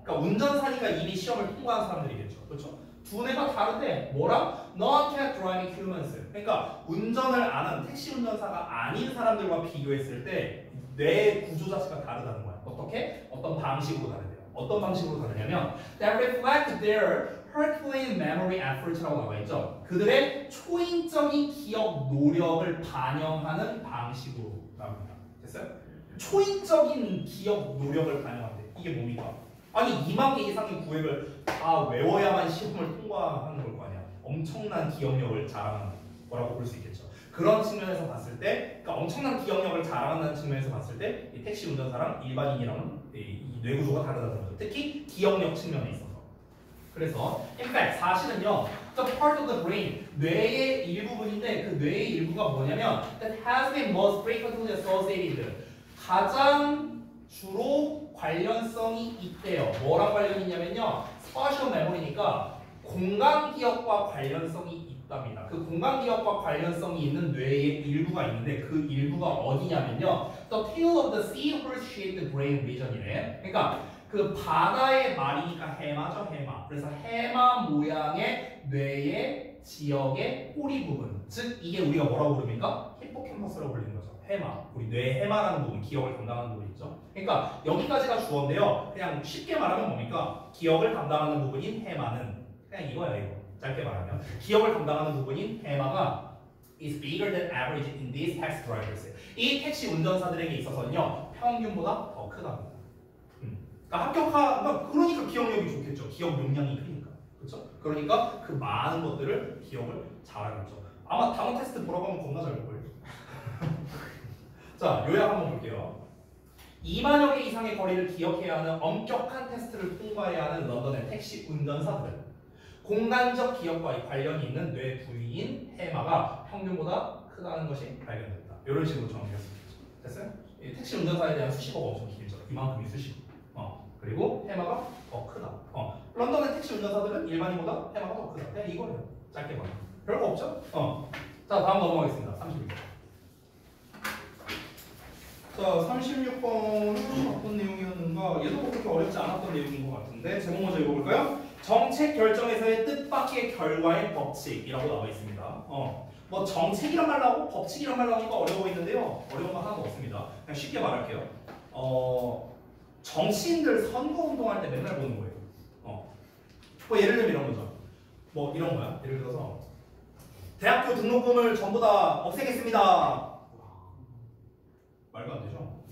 그러니까 운전사니까 이미 시험을 통과한 사람들이겠죠, 그렇죠? 두뇌가 다른데 뭐랑? Non-cab driving humans. 그러니까 운전을 안 하는 택시 운전사가 아닌 사람들과 비교했을 때 뇌 구조 자체가 다르다는 거야. 어떻게? 어떤 방식으로 다르대요. 어떤 방식으로 다르냐면 that reflect their Herculean memory efforts라고 나와 있죠. 그들의 초인적인 기억 노력을 반영하는 방식으로 나옵니다. 됐어요? 초인적인 기억 노력을 반영한대. 이게 뭡니까? 아니 2만 개 이상의 구획을 다 외워야만 시험을 통과하는 걸 거 아니야. 엄청난 기억력을 자랑하는 거라고 볼 수 있겠죠. 그런 측면에서 봤을 때, 그러니까 엄청난 기억력을 자랑한다는 측면에서 봤을 때, 이 택시 운전사랑 일반인이랑은 이 뇌구조가 다르다는 거죠. 특히 기억력 측면에 있어서. 그래서, in fact, 사실은요, the part of the brain, 뇌의 일부분인데 그 뇌의 일부가 뭐냐면, that has been most frequently associated, 가장 주로 관련성이 있대요. 뭐랑 관련이 있냐면요, spatial memory니까 공간 기억과 관련성이 있답니다. 그 공간 기억과 관련성이 있는 뇌의 일부가 있는데 그 일부가 어디냐면요, the tail of the seahorse-shaped brain region이래. 그러니까 그 바다의 말이니까 해마죠, 해마. 그래서 해마 모양의 뇌의 지역의 꼬리 부분, 즉 이게 우리가 뭐라고 부릅니까? 히포캠퍼스라고 불리는 거죠. 해마, 우리 뇌의 해마라는 부분, 기억을 담당하는 부분 있죠. 그러니까 여기까지가 주어인데요. 그냥 쉽게 말하면 뭡니까? 기억을 담당하는 부분인 해마는 그냥 이거야, 이거. 짧게 말하면 기억을 담당하는 부분인 해마가 is bigger than average in these taxi drivers. 이 택시 운전사들에게 있어서는요, 평균보다 더 크답니다. 그러니까 그러니까 기억력이 좋겠죠. 기억 용량이 크니까. 그렇죠? 그러니까 그 많은 것들을 기억을 잘하겠죠. 아마 다음 테스트 보러 가면 겁나 잘 볼걸요. 자, 요약 한번 볼게요. 2만여 개 이상의 거리를 기억해야 하는 엄격한 테스트를 통과해야 하는 런던의 택시 운전사들. 공간적 기억과 관련이 있는 뇌 부위인 해마가 평균보다 크다는 것이 발견됐다. 이런 식으로 정리했습니다. 됐어요? 이 택시 운전사에 대한 수식어가 엄청 길죠. 이만큼이 수식어. 그리고 해마가 더 크다. 런던의 택시 운전사들은 일반인보다 해마가 더 크다. 그냥 이거예요. 짧게 말하면. 별거 없죠? 자, 다음 넘어가겠습니다. 36번. 자, 36번은 어떤 내용이었는가? 얘도 그렇게 어렵지 않았던 내용인 것 같은데 제목 먼저 읽어볼까요? 정책 결정에서의 뜻밖의 결과의 법칙이라고 나와 있습니다. 뭐 정책이란 말 나오고 법칙이란 말 나오니까 어려워 보이는데요. 어려운 거 하나도 없습니다. 그냥 쉽게 말할게요. 정치인들 선거운동할 때 맨날 보는 거예요. 뭐 예를 들면 이런 거죠. 뭐 이런 거야. 예를 들어서 대학교 등록금을 전부 다 없애겠습니다. 말도 안 되죠?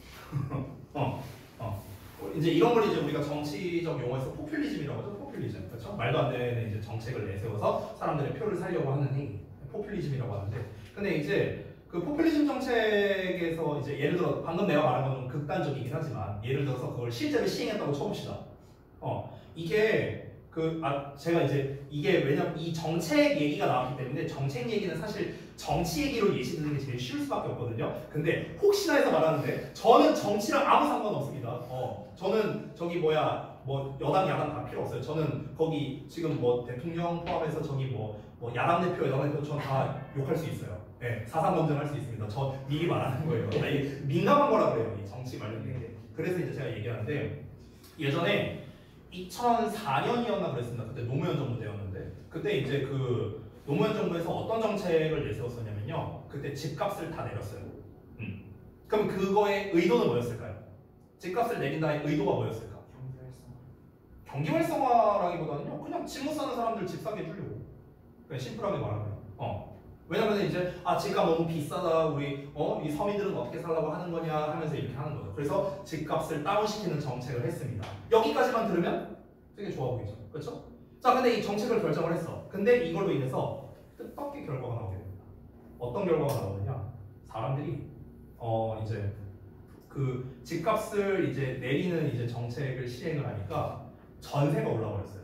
이제 이런 걸 이제 우리가 정치적 용어에서 포퓰리즘이라고 하죠. 포퓰리즘. 그렇죠? 말도 안 되는 이제 정책을 내세워서 사람들의 표를 살려고 하는 행위. 포퓰리즘이라고 하는데. 근데 이제 그 포퓰리즘 정책에서 이제 예를 들어 방금 내가 말한 건 좀 극단적이긴 하지만 예를 들어서 그걸 실제로 시행했다고 쳐봅시다. 이게 제가 이제 이게 왜냐면 이 정책 얘기가 나왔기 때문에 정책 얘기는 사실 정치 얘기로 예시 드는 게 제일 쉬울 수밖에 없거든요. 근데 혹시나 해서 말하는데 저는 정치랑 아무 상관없습니다. 저는 저기 뭐 여당 야당 다 필요 없어요. 저는 거기 지금 뭐 대통령 포함해서 저기 뭐 야당 대표 여당 대표 저는 다 욕할 수 있어요. 네, 사상 검증할 수 있습니다. 저 미리 말하는 거예요. 민감한 거라 그래요. 이 정치 관련된 게. 그래서 이제 제가 얘기하는데 예전에 2004년이었나 그랬습니다. 그때 노무현 정부 때였는데 그때 이제 그 노무현 정부에서 어떤 정책을 내세웠었냐면요. 그때 집값을 다 내렸어요. 그럼 그거의 의도는 뭐였을까요? 집값을 내린다의 의도가 뭐였을까? 경기 활성화라기보다는요. 그냥 집 못 사는 사람들 집 사게 해주려고. 그냥 심플하게 말하면. 왜냐면 이제 집값 너무 비싸다 우리 이 서민들은 어떻게 살라고 하는 거냐 하면서 이렇게 하는 거죠. 그래서 집값을 다운시키는 정책을 했습니다. 여기까지만 들으면 되게 좋아 보이죠, 그렇죠? 자, 근데 이 정책을 결정을 했어. 근데 이걸로 인해서 뜻밖의 결과가 나오게 됩니다. 어떤 결과가 나오느냐? 사람들이 이제 그 집값을 이제 내리는 이제 정책을 시행을 하니까 전세가 올라버렸어요.